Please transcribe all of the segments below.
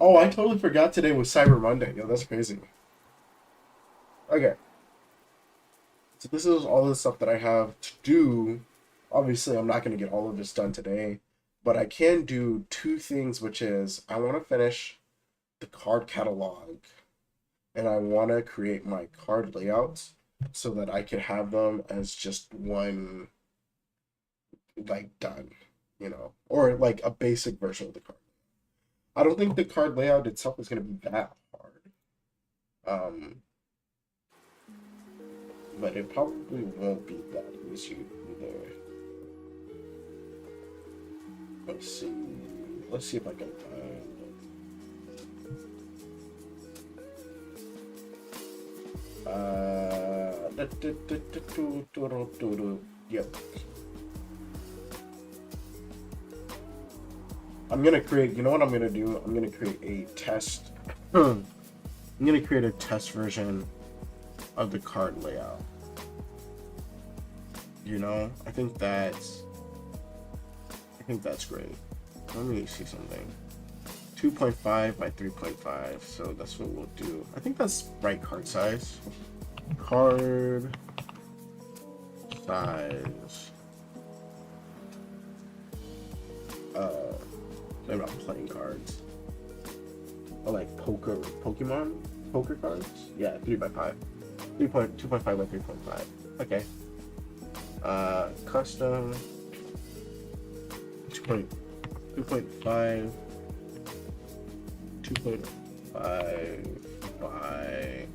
Oh, I totally forgot today was Cyber Monday. Yo, that's crazy. Okay, so this is all the stuff that I have to do. Obviously, I'm not going to get all of this done today, but I can do two things, which is I want to finish the card catalog and I want to create my card layouts so that I can have them as just one, like, done, or like a basic version of the card. I don't think the card layout itself is going to be that hard. Um, but it probably won't be that easy either. Let's see. Let's see if I can find. Yep. I'm gonna create. You know what I'm gonna do? I'm gonna create a test. I'm gonna create a test version of the card layout. I think that's great. Let me see something. 2.5 by 3.5. So that's what we'll do. I think that's right card size. Card size. Maybe I'm playing cards. Or like Pokemon poker cards. Yeah, 3 by 5. 2.5 by 3.5. Okay. Custom 2.5 by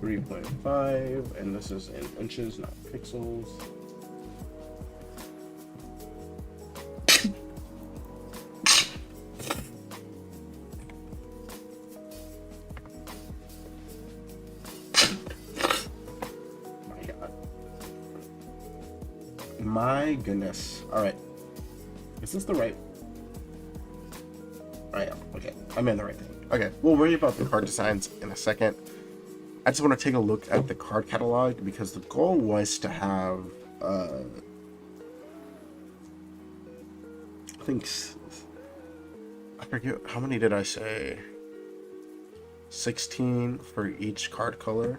3.5, and this is in inches, not pixels. My goodness. All right. Is this the right? I am. Okay. I'm in the right thing. Okay. We'll worry about the card designs in a second. I just want to take a look at the card catalog because the goal was to have, I think, I forget, how many did I say? 16 for each card color.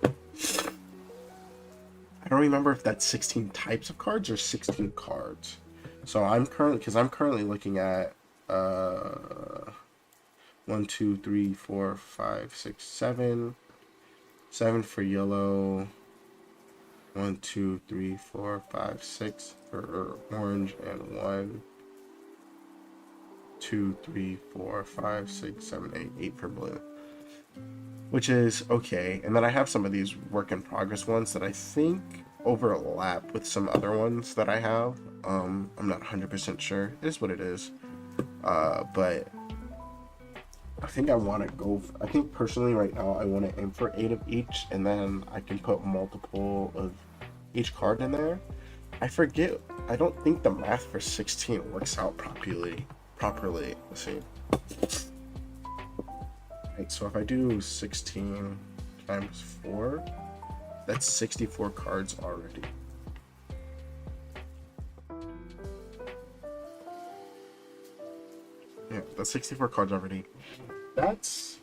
I don't remember if that's 16 types of cards or 16 cards. So I'm currently looking at 1, 2, 3, 4, 5, 6, 7. 7 for yellow. 1, 2, 3, 4, 5, 6 for orange, and 1, 2, 3, 4, 5, 6, 7, 8, 8 for blue. Which is okay. And then I have some of these work in progress ones that I think overlap with some other ones that I have. I'm not 100% sure. It is what it is. But I think I think personally right now I want to aim for 8 of each, and then I can put multiple of each card in there. I forget. I don't think the math for 16 works out properly. Let's see. Right, so if I do 16 times 4, that's 64 cards already. Yeah, that's 64 cards already. That's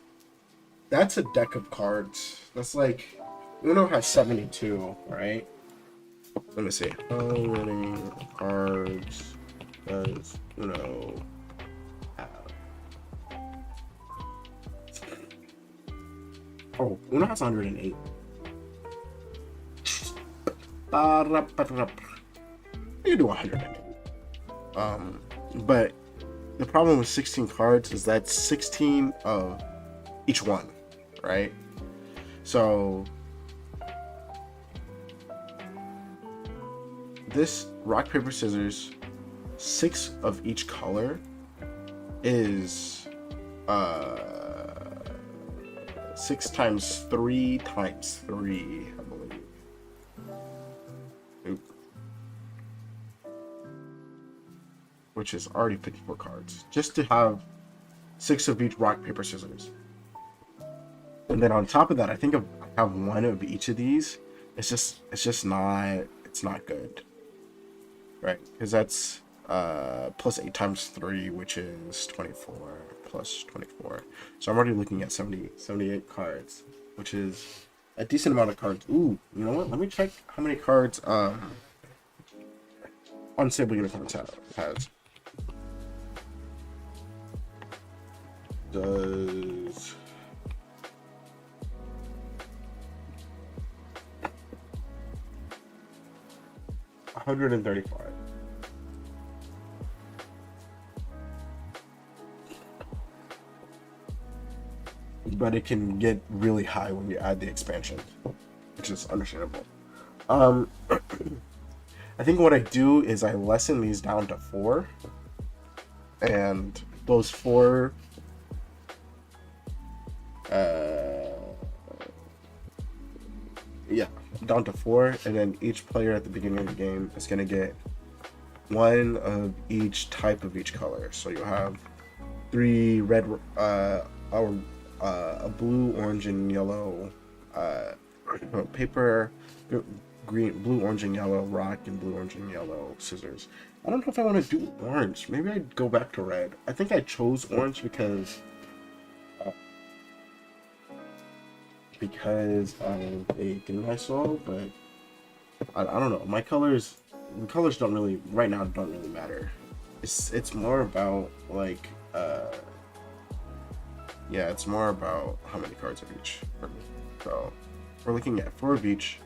a deck of cards. That's like Uno has 72, right? Let me see. How many cards does Uno have? Oh, Uno has 108. You do 108. But the problem with 16 cards is that 16 of each one, right? So this rock, paper, scissors, 6 of each color is 6 times 3 times 3, I believe. Oop. Which is already 54 cards. Just to have 6 of each rock, paper, scissors. And then on top of that, I think I have 1 of each of these. It's just not good. Right? Because that's plus 8 times 3, which is 24, plus 24. So I'm already looking at 78 cards, which is a decent amount of cards. Ooh, you know what? Let me check how many cards Unstable Unicorns has. Does 135. But it can get really high when you add the expansion, which is understandable. I think what I do is I lessen these down to 4, and those 4 yeah, down to 4, and then each player at the beginning of the game is going to get 1 of each type of each color. So you'll have 3 red, a blue, orange, and yellow paper, green, blue, orange, and yellow rock, and blue, orange, and yellow scissors. I don't know if I want to do orange. Maybe I'd go back to red. I think I chose orange because of a game I saw, but I don't know. The colors don't really, right now, don't really matter. It's more about like, yeah, it's more about how many cards of each for me. So we're looking at 4 of each.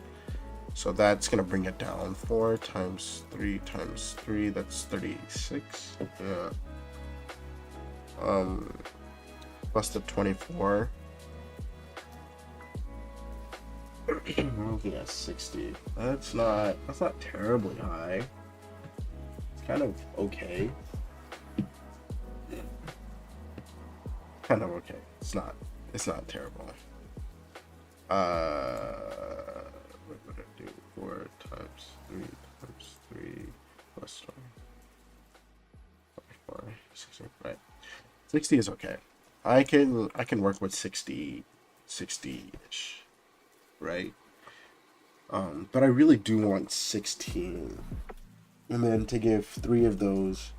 So that's gonna bring it down. 4 times 3 times 3, that's 36. Yeah. Plus the 24. We're looking at 60. That's not terribly high. It's kind of okay. Kind of okay. It's not terrible. What would I do? 4 times 3 times 3 plus 24. 60, right. 60 is okay. I can work with 60-ish. Right? But I really do want 16. And then to give 3 of those,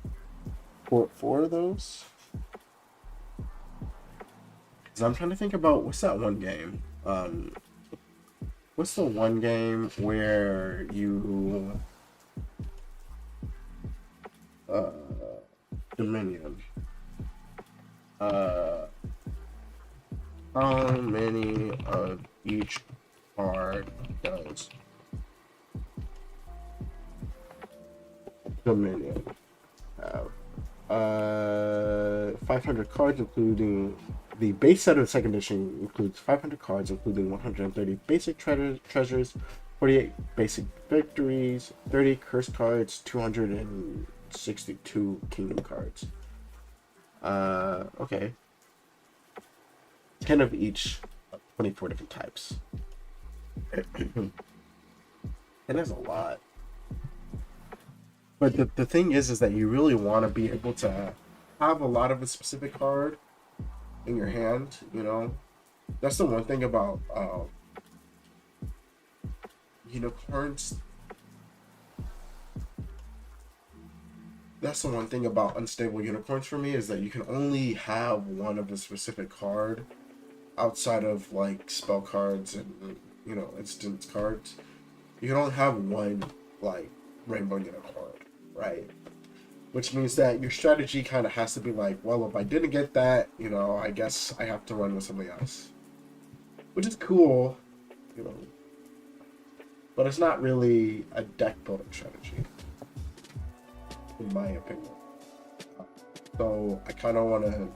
4 of those. Because I'm trying to think about, what's that one game? What's the one game where you Dominion? How many of each card does Dominion have? 500 cards, including the base set of the second edition includes 500 cards, including 130 basic treasures, 48 basic victories, 30 curse cards, 262 kingdom cards. Okay. 10 of each, 24 different types. And that's a lot. But the thing is that you really want to be able to have a lot of a specific card in your hand, you know? That's the one thing about unicorns. That's the one thing about unstable unicorns for me, is that you can only have one of a specific card outside of like spell cards and instance cards. You can only have one like rainbow unicorn, right? Which means that your strategy kind of has to be like, well, if I didn't get that, I guess I have to run with something else. Which is cool, but it's not really a deck building strategy, in my opinion. So I kind of want to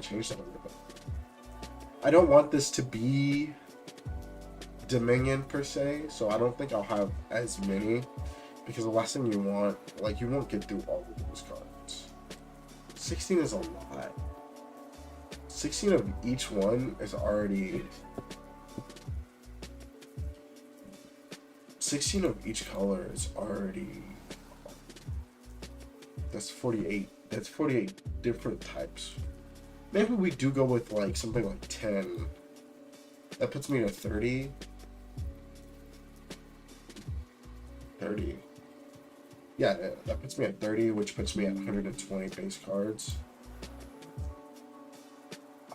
change that a little bit. I don't want this to be Dominion per se, so I don't think I'll have as many. Because the last thing you want, like, you won't get through all of those cards. 16 is a lot. 16 of each one is already... 16 of each color is already... That's 48. That's 48 different types. Maybe we do go with, like, something like 10. That puts me to 30. 30. Yeah, that puts me at 30, which puts me at 120 base cards.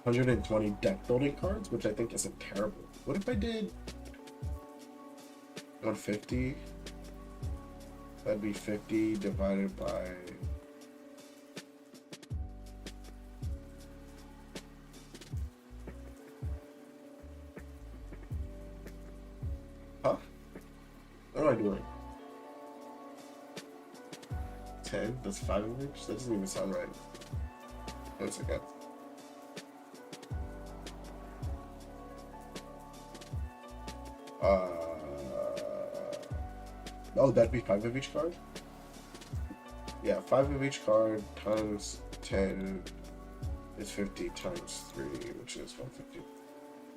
120 deck building cards, which I think isn't terrible. What if I did 150? That'd be 50 divided by... Huh? What am I doing? 10? That's 5 of each? That doesn't even sound right. 1 second. Oh, that'd be 5 of each card? Yeah, 5 of each card times 10 is 50 times 3, which is 150.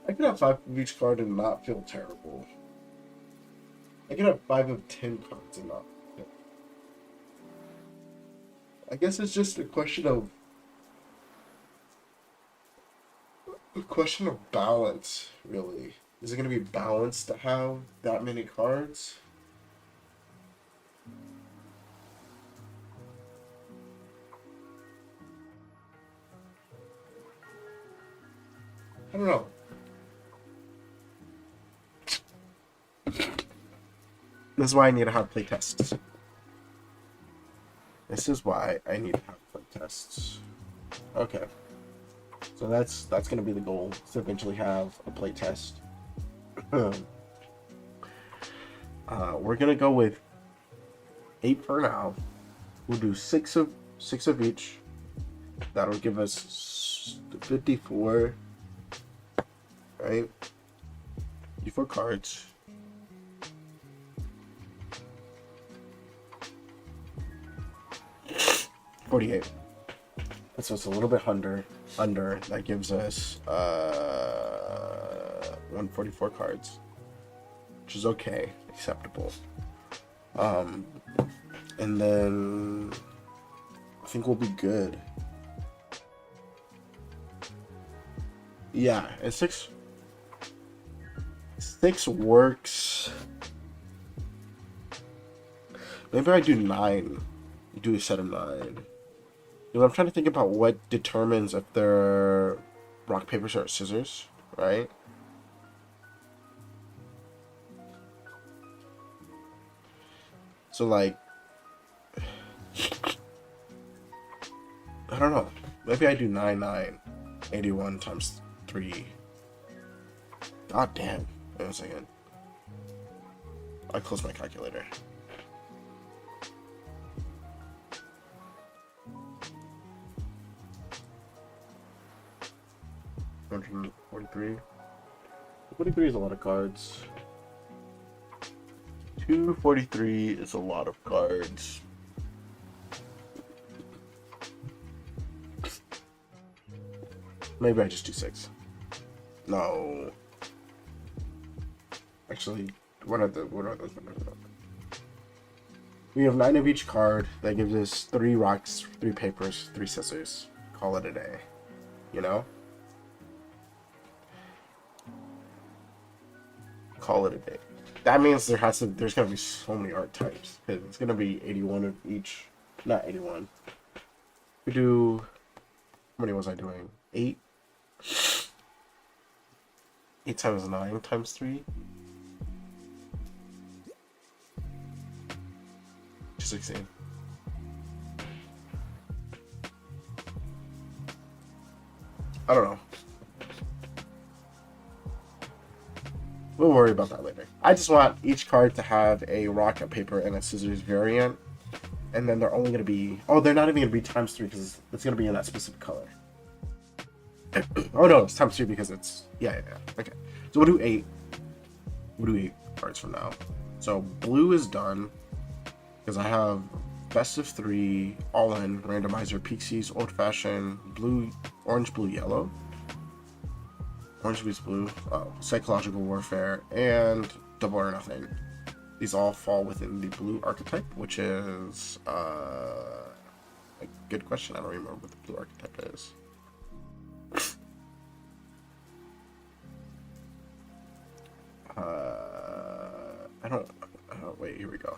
I could have 5 of each card and not feel terrible. I could have 5 of 10 cards and not feel. I guess it's just a question of balance, really. Is it going to be balanced to have that many cards? I don't know. This is why I need to have playtests. This is why I need to have playtests. Okay. So that's going to be the goal, to eventually have a playtest. We're going to go with 8 for now. We'll do 6 of each. That'll give us 54. Right? 54 cards. $48. So it's a little bit under. That gives us 144 cards, which is okay, acceptable. And then I think we'll be good. Yeah, and 6 works. Maybe I do 9. Do a set of 9. You know, I'm trying to think about what determines if they're rock, paper, scissors, right? So, like, I don't know. Maybe I do 9, 81 times 3. God damn. Wait a second. I close my calculator. $143. 43 is a lot of cards. 243 is a lot of cards. Maybe I just do 6. No. Actually, what are those numbers? We have 9 of each card. That gives us 3 rocks, 3 papers, 3 scissors. Call it a day. You know? Call it a day. That means there's gonna be so many archetypes. It's gonna be 81 of each. Not 81. We do. How many was I doing? 8. 8 times 9 times 3. 16. I don't know. We'll worry about that later. I just want each card to have a rock, a paper, and a scissors variant. And then they're only going to be... Oh, they're not even going to be times 3 because it's going to be in that specific color. Oh, no, it's times 3 because it's... Yeah. Okay. So we'll do 8. We'll do 8 cards from now. So blue is done because I have best of 3, all-in, randomizer, pixies, old-fashioned, blue, orange, blue, yellow. Orange meets blue, psychological warfare, and double or nothing. These all fall within the blue archetype, which is a good question. I don't remember what the blue archetype is. I don't. Wait, here we go.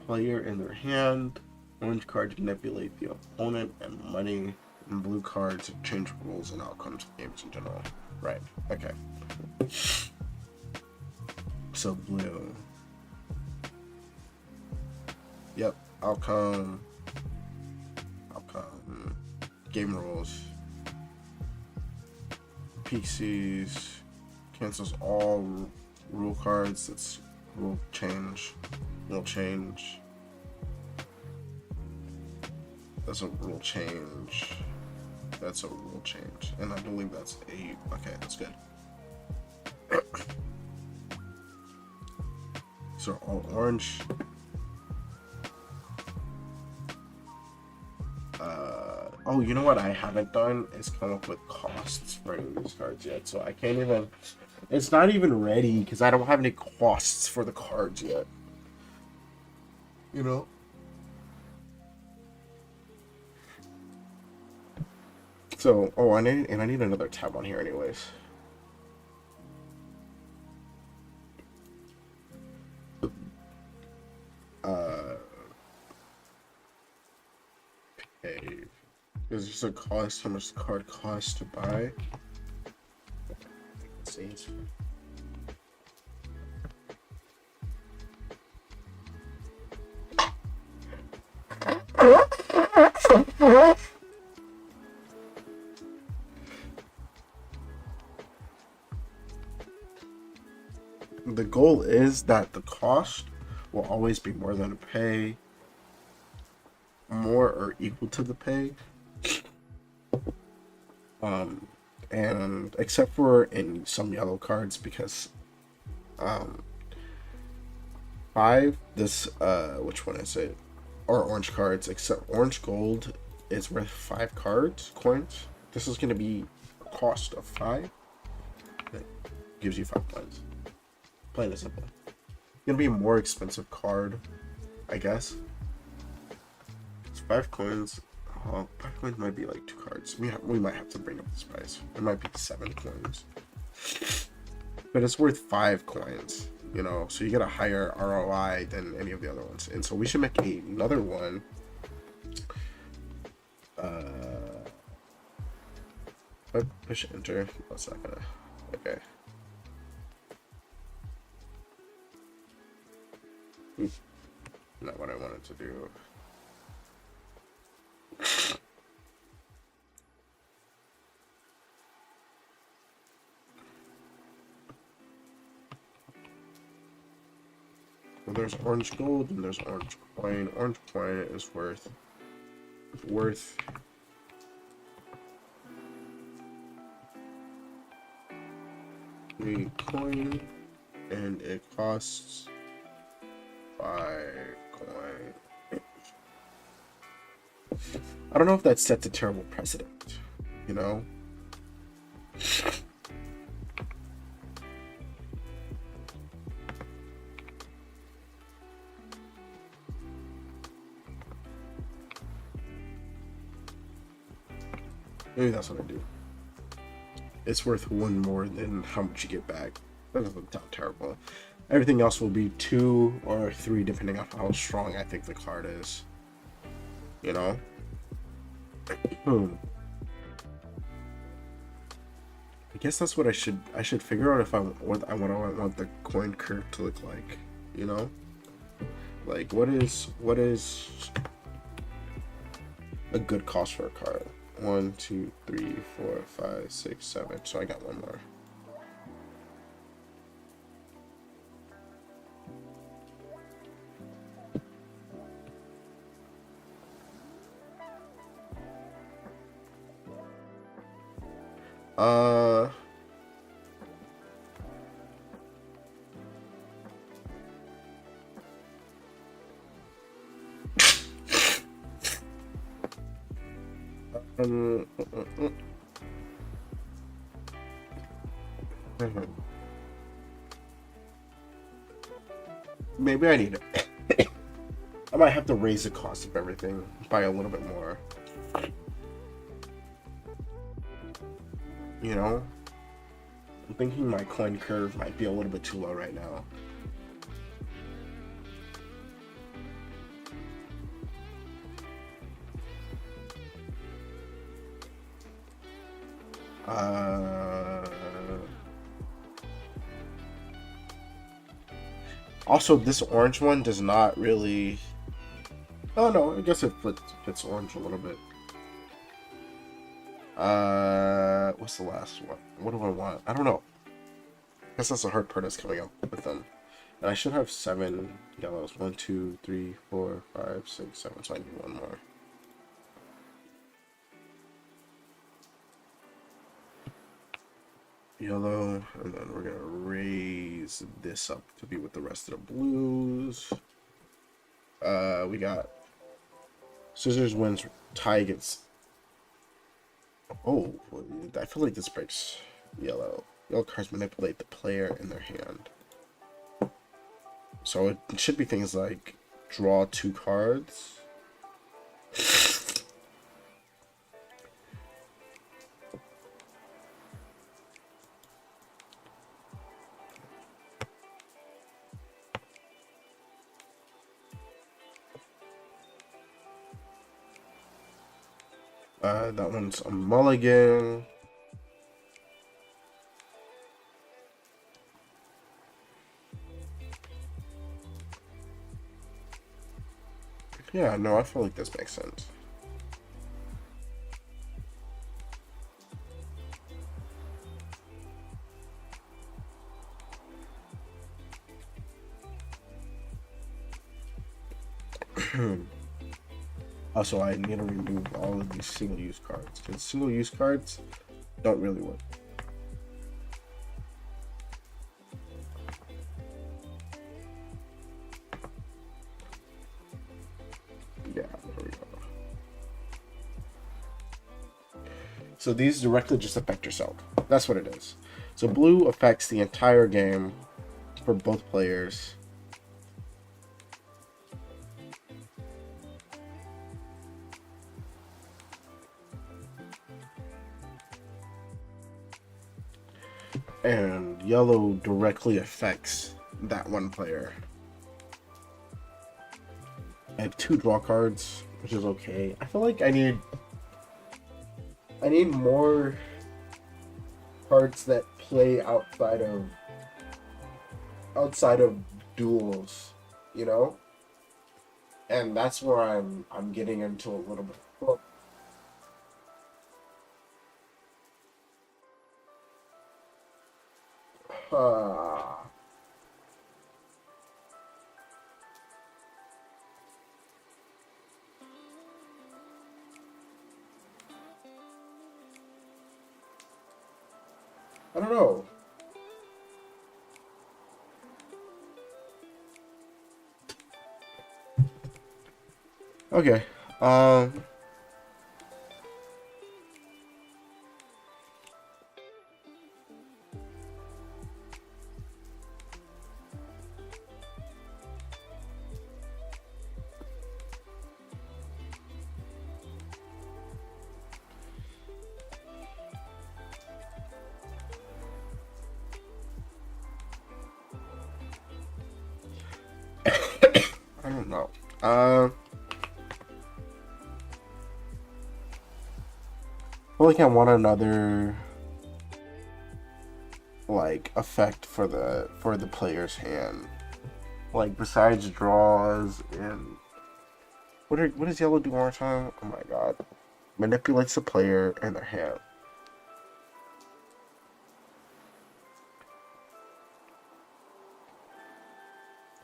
player in their hand. Orange cards manipulate the opponent and money. And blue cards change rules and outcomes of games in general. Right. Okay. So blue. Yep. Outcome. Game rules. PCs. Cancels all rule cards. That's rule change. Rule change. That's a rule change. That's a rule change. And I believe that's a... Okay, that's good. So all orange. Oh, you know what I haven't done is come up with costs for any of these cards yet. So I can't even... It's not even ready because I don't have any costs for the cards yet. You know? So, oh, I need another tab on here anyways. Okay. Is this a cost? How much the card costs to buy? Let's see. The goal is that the cost will always be more than the pay, more or equal to the pay. And except for in some yellow cards, because 5, this which one is it? Or orange cards, except orange gold is worth 5 coins. This is going to be a cost of 5. That gives you 5 coins. Plain and simple. Gonna be a more expensive card, I guess. It's 5 coins. 5 coins might be like 2 cards. We might have to bring up this price. It might be 7 coins. But it's worth 5 coins, you know, so you get a higher ROI than any of the other ones. And so we should make another one. If I push enter, that's not gonna... Okay. Not what I wanted to do. Well, there's orange gold and there's orange coin. Orange coin is worth 3 coin, and it costs 5 coin. I don't know if that sets a terrible precedent, you know? Maybe that's what I do. It's worth 1 more than how much you get back. That doesn't sound terrible. Everything else will be 2 or 3 depending on how strong I think the card is. You know? I guess that's what I should figure out if what I want the coin curve to look like. You know? Like what is a good cost for a card? 1, 2, 3, 4, 5, 6, 7. So I got 1 more. Maybe I need it. I might have to raise the cost of everything by a little bit more. You know? I'm thinking my coin curve might be a little bit too low right now. Uh, Also, this orange one does not really. Oh no, I guess it fits orange a little bit. What's the last one? What do I want? I don't know. I guess that's a hard part that's coming up with them. And I should have 7 yellows. 1, 2, 3, 4, 5, 6, 7. So I need one more. Yellow, and then we're gonna raise this up to be with the rest of the blues. We got scissors wins tie against. Oh, I feel like this breaks yellow. Yellow cards manipulate the player in their hand. So it should be things like draw 2 cards. That one's a mulligan. Yeah, no, I feel like this makes sense. Also, I need to remove all of these single-use cards, because single-use cards don't really work. Yeah, there we go. So these directly just affect yourself. That's what it is. So blue affects the entire game for both players. And yellow directly affects that one player. I have 2 draw cards, which is okay. I feel like I need more cards that play outside of duels, you know? And that's where I'm getting into a little bit. Well, I don't know. Okay. I don't know. I feel like I want another like effect for the player's hand. Like besides draws and what does yellow do one more time? Oh my god. Manipulates the player and their hand.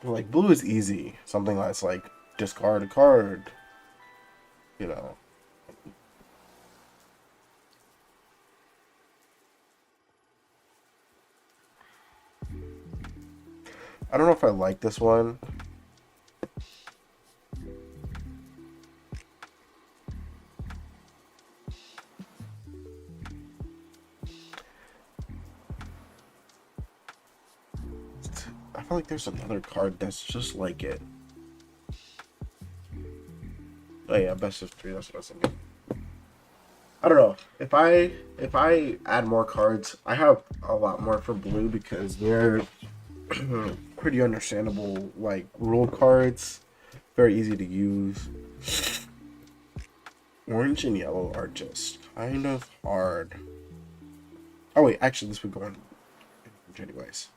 Like blue is easy. Something that's like discard a card. You know. I don't know if I like this one. I feel like there's another card that's just like it. Oh yeah, best of 3. That's what I was thinking. I don't know if I add more cards. I have a lot more for blue because they're pretty understandable, like rule cards, very easy to use. Orange and yellow are just kind of hard. Oh wait, actually, this would go on anyways.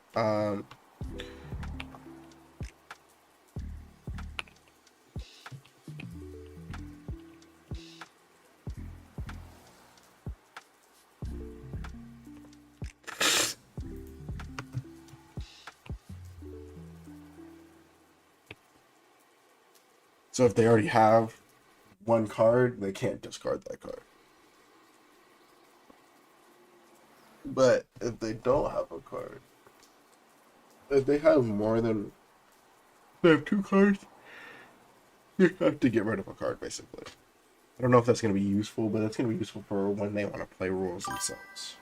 So if they already have one card, they can't discard that card. But if they don't have a card, if they have more than they have two cards, you have to get rid of a card basically. I don't know if that's going to be useful, but it's going to be useful for when they want to play rules themselves.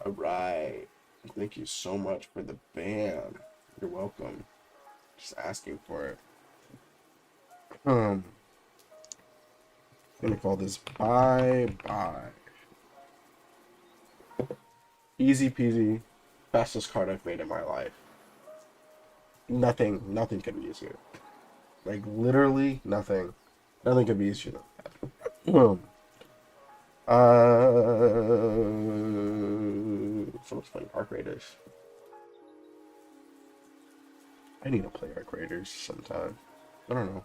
All right. Thank you so much for the ban. You're welcome. Just asking for it. I'm gonna call this bye bye. Easy peasy. Fastest card I've made in my life. Nothing could be easier. Like literally nothing. Nothing could be easier than that. Someone's playing Arc Raiders. I need to play Arc Raiders sometime. I don't know.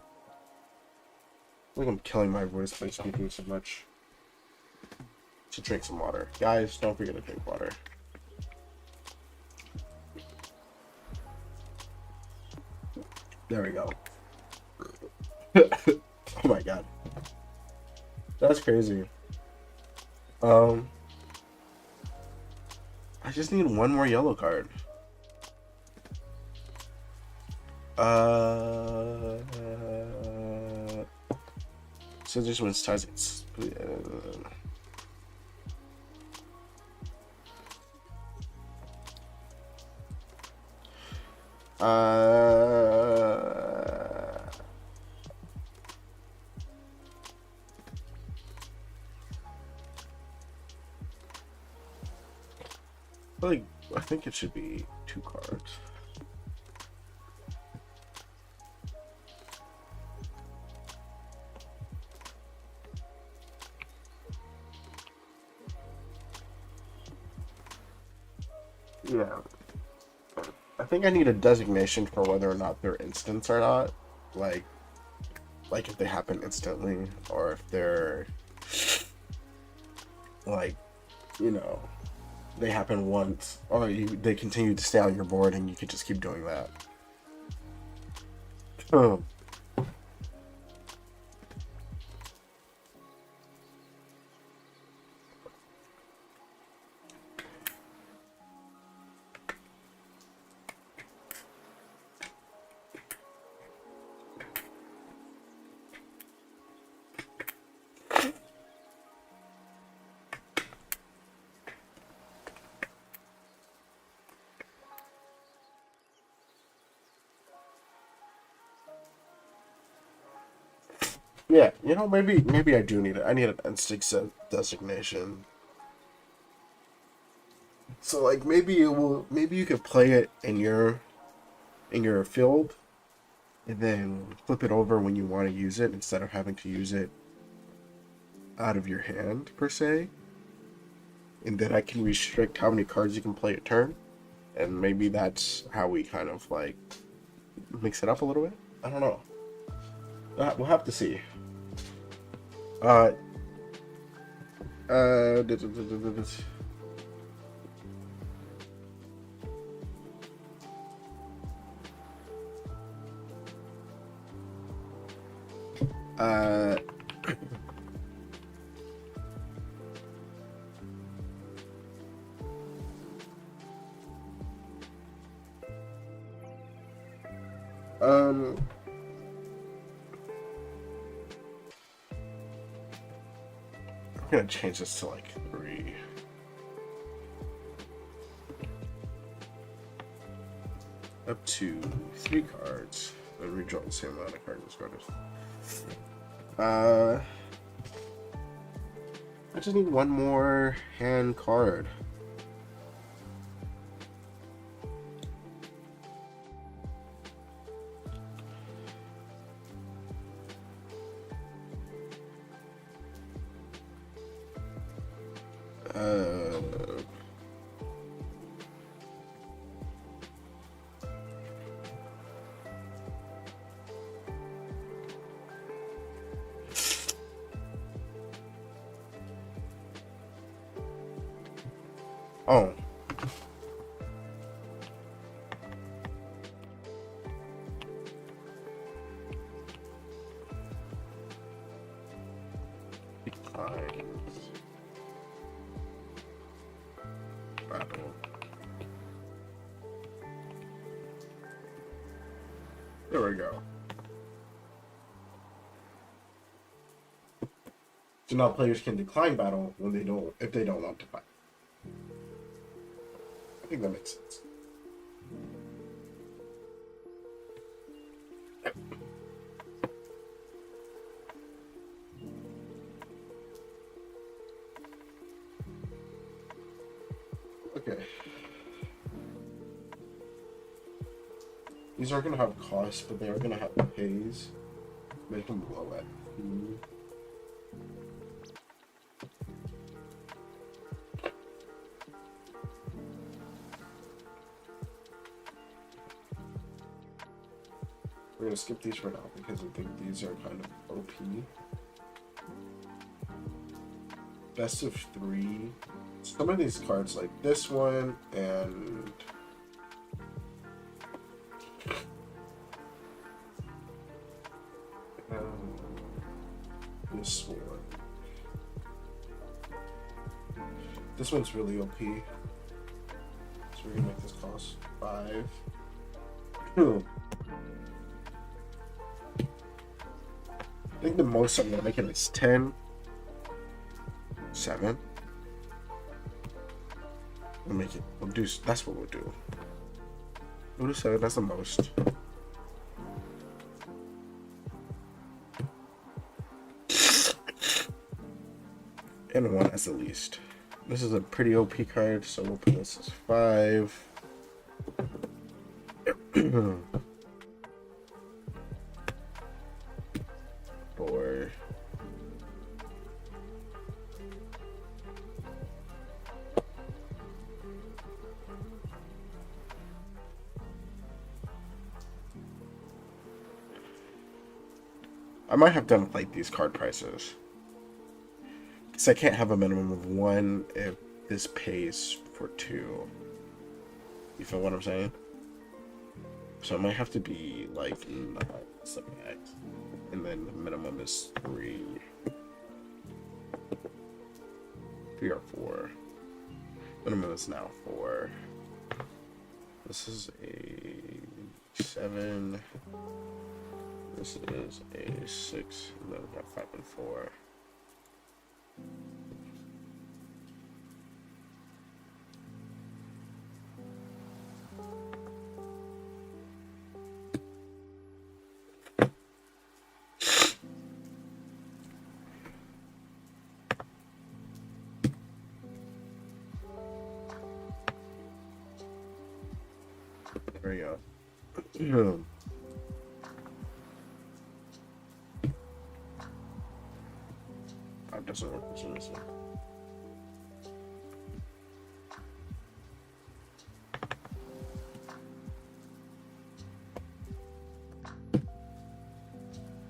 I think I'm killing my voice by speaking so much. To drink some water. Guys, don't forget to drink water. There we go. Oh my god. That's crazy. I just need one more yellow card. So this one's targets. Like, I think it should be two cards. Yeah. I think I need a designation for whether or not they're instants or not. Like if they happen instantly, or if they're like, you know, they happen once, or they continue to stay on your board, and you can just keep doing that. Yeah, you know, maybe I do need it. I need an instinct designation. So like maybe you could play it in your field, and then flip it over when you want to use it instead of having to use it out of your hand per se. And then I can restrict how many cards you can play a turn, and maybe that's how we kind of like mix it up a little bit. I don't know. We'll have to see. Uh. Uh. Uh. Um. I'm gonna change this to like 3. Up to 3 cards. And redraw the same amount of cards discarded. I just need one more hand card. Oh. Declines. Battle. There we go. So now players can decline battle when if they don't want to fight. I think that makes sense. Okay. These are gonna have costs, but they are gonna have pays. Make them low at 2. We're gonna skip these for now because I think these are kind of OP. Best of 3. Some of these cards, like this one and this one. This one's really OP. So we're gonna make this cost 5. I think the most I'm gonna make it is 10. 7. We'll make it. We'll do. That's what we'll do. We'll do 7. That's the most. And 1 as the least. This is a pretty OP card, so we'll put this as 5. 4. I might have done like these card prices. Because I can't have a minimum of 1 if this pays for 2. You feel what I'm saying? So it might have to be like 9 something X. And then the minimum is 3. 3 or 4. Minimum is now 4. This is a 7. This is a 6. And then we got 5 and 4. There we go. That doesn't work for this one.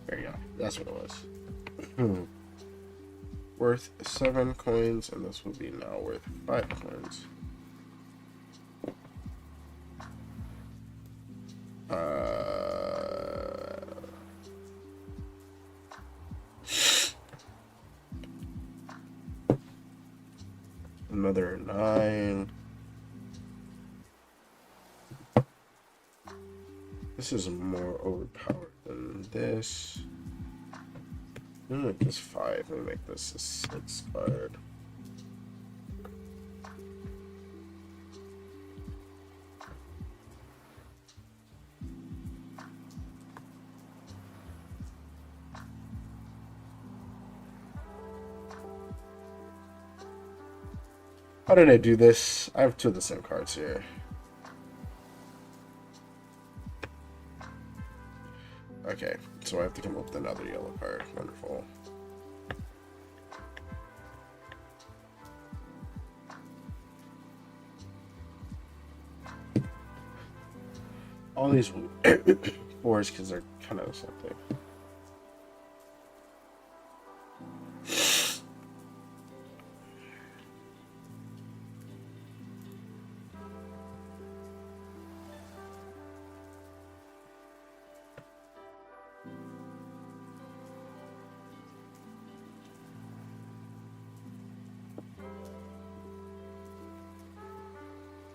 There you go. That's what it was. Worth 7 coins, and this will be now worth 5 coins. Another 9. This is more overpowered than this. I'm gonna make this 5 and make this a 6 card. How did I do this? I have 2 of the same cards here. Okay, so I have to come up with another yellow card. Wonderful. All these 4s because they're kind of the same thing.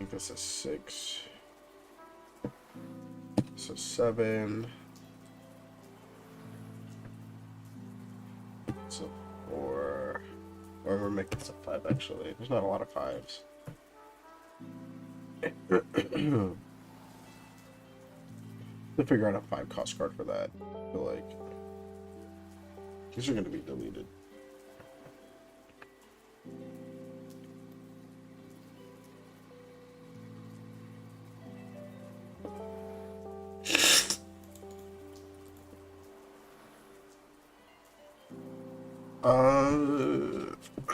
make this a 6. So 7. So 4. Or we're making this a 5 actually. There's not a lot of 5s. To figure out a 5 cost card for that. I feel like these are going to be deleted.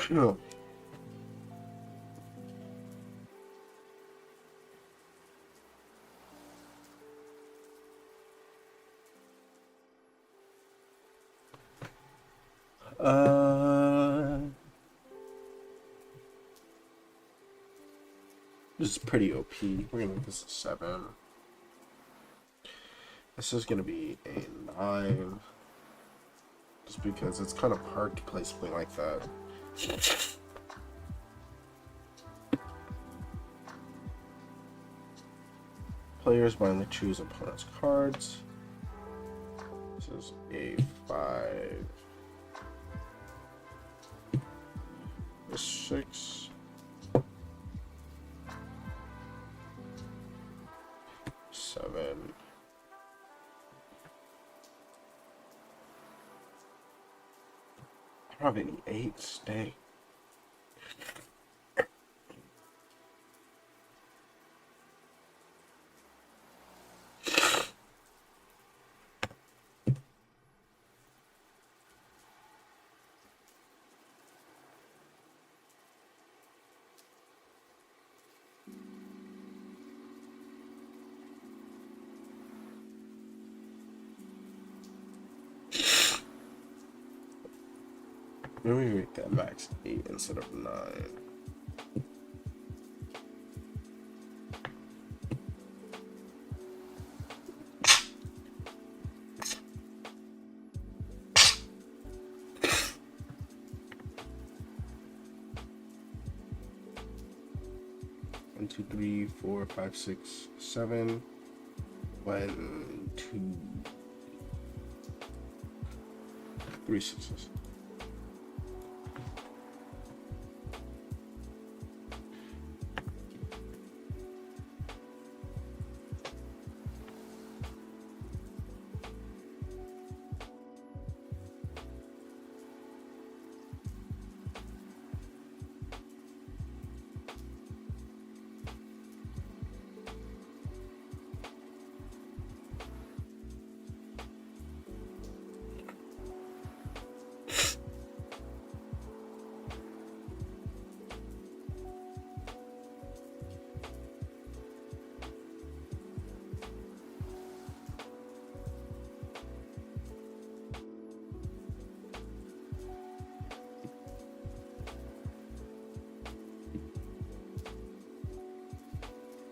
No. This is pretty OP. We're gonna make this a 7. This is gonna be a 9. Just because it's kind of hard to play something like that. Players blindly choose opponent's cards. This is a 5. A 6. 7. I don't have any 8s. Dang. Maybe we make that max 8 instead of 9. One, 2, 3, 4, 5, 6, 7. 1, 2, 3 6s.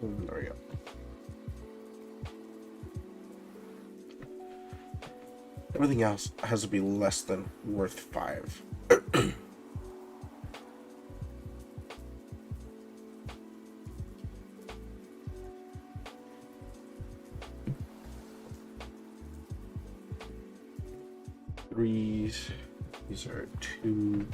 There we go. Everything else has to be less than worth 5. Threes. These are 2s.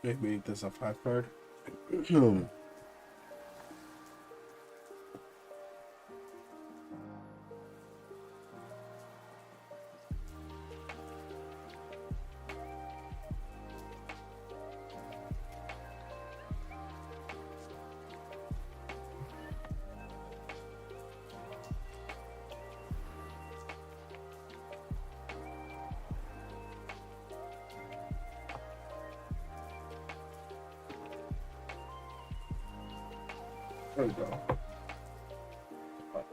Maybe make this a 5 card. There we go. Right.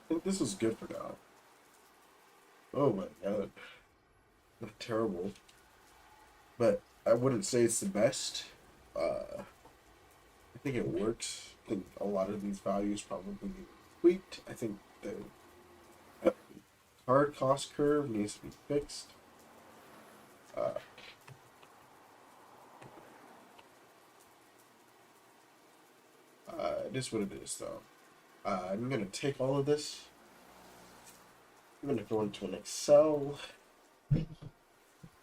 I think this is good for now. Oh my god. Not terrible. But I wouldn't say it's the best. I think it works. I think a lot of these values probably need tweaked. I think the card cost curve needs to be fixed. It is what it is, though. I'm gonna take all of this. I'm gonna go into an Excel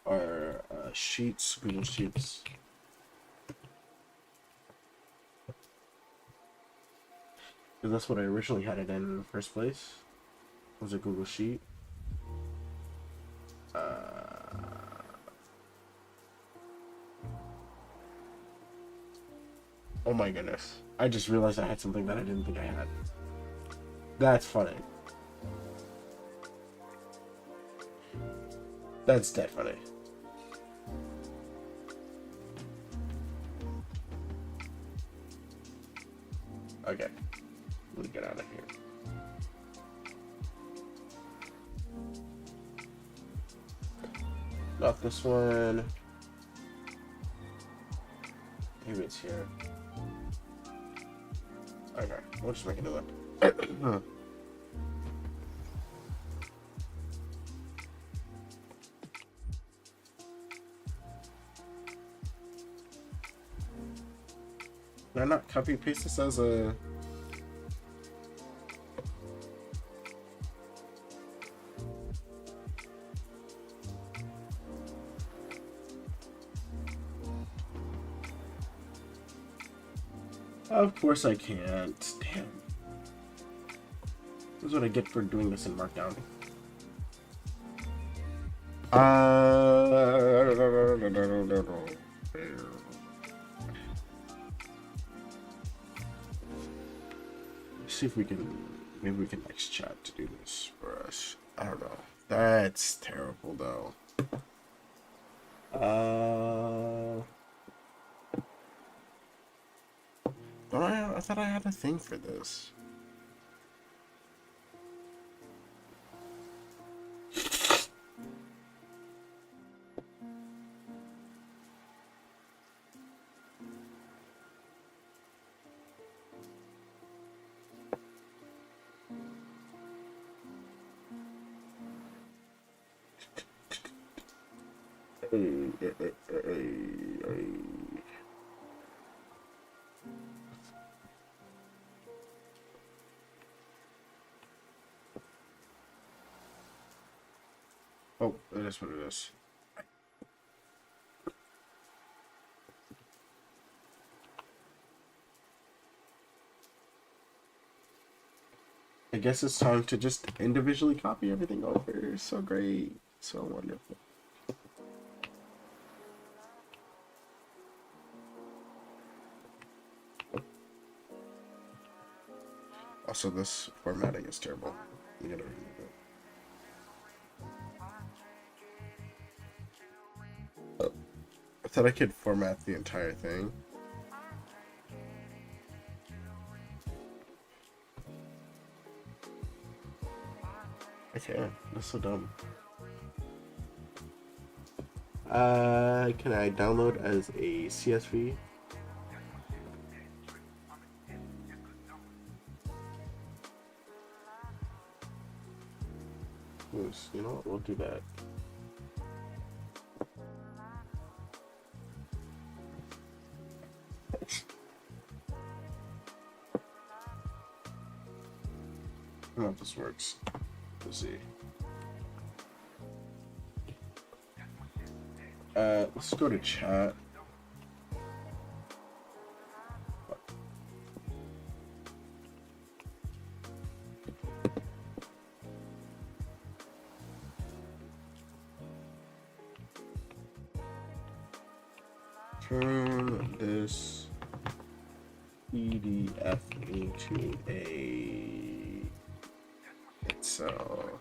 or Sheets, Google Sheets. Because that's what I originally had it in the first place. Was a Google Sheet. Oh my goodness. I just realized I had something that I didn't think I had. That's funny. That's dead funny. Okay. Let me get out of here. Not this one. Maybe it's here. Okay, we'll just make a new one. Can I not copy and paste this as a... Of course I can't. Damn. This is what I get for doing this in Markdown. See if we can, maybe we can next chat to do this for us. I don't know. That's terrible though. I thought I had a thing for this. Oh, that is what it is. I guess it's time to just individually copy everything over. So great. So wonderful. Also, this formatting is terrible. You gotta remove it. I thought I could format the entire thing. I can't. That's so dumb. Can I download as a CSV? this. You know what? We'll do that. I don't know if this works. Let's see. Let's go to chat. Turn this PDF into a Excel.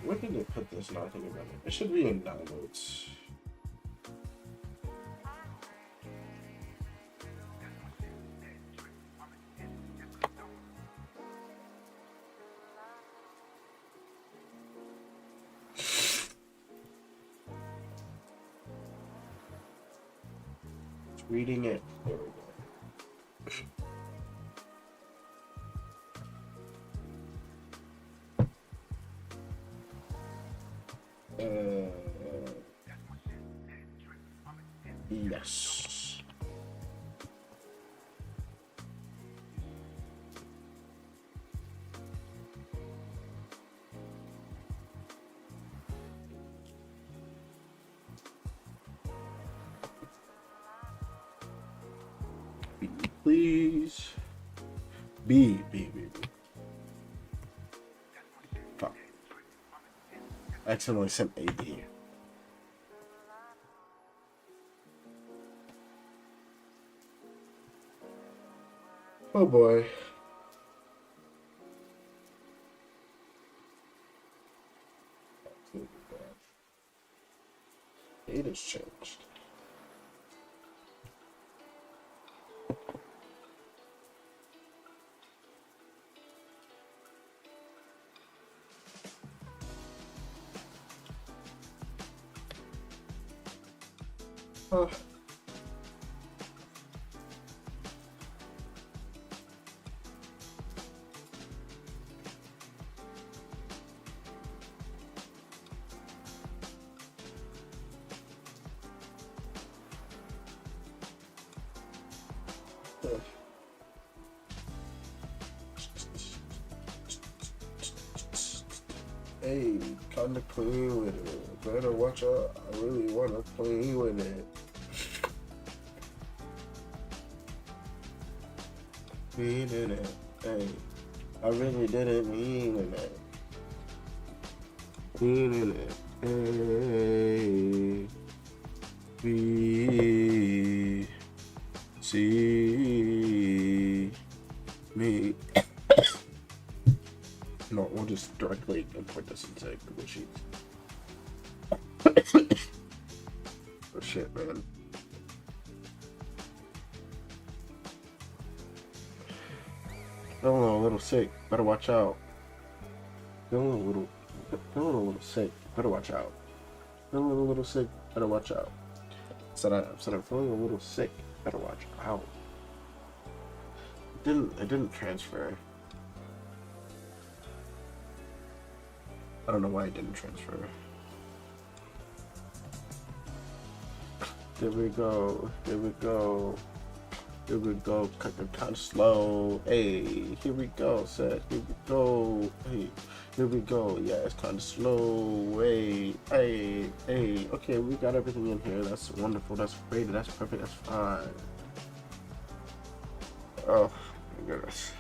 Where did they put this? Not thinking about it. It should be in downloads. It's reading it. There we go. Yes. B, please. B. Fuck. I accidentally sent AB. Oh boy. It has changed. Oh. Hey, kinda clean with it. Better watch out. I really wanna play with it. Meaning it. Hey, I really didn't mean it. Meaning it. Hey, we see me. No, we'll just directly import this into Google Sheets. Oh shit, man. Feeling a little sick. Better watch out. Feeling a little sick. Better watch out. Feeling a little sick. Better watch out. Said I'm feeling a little sick. Better watch out. It didn't transfer. I don't know why it didn't transfer. There we go. Here we go. Here we go. Kind of slow. Hey, here we go. Set. Here we go. Hey, here we go. Yeah, it's kind of slow. Hey. Okay, we got everything in here. That's wonderful. That's great. That's perfect. That's fine. Oh my goodness.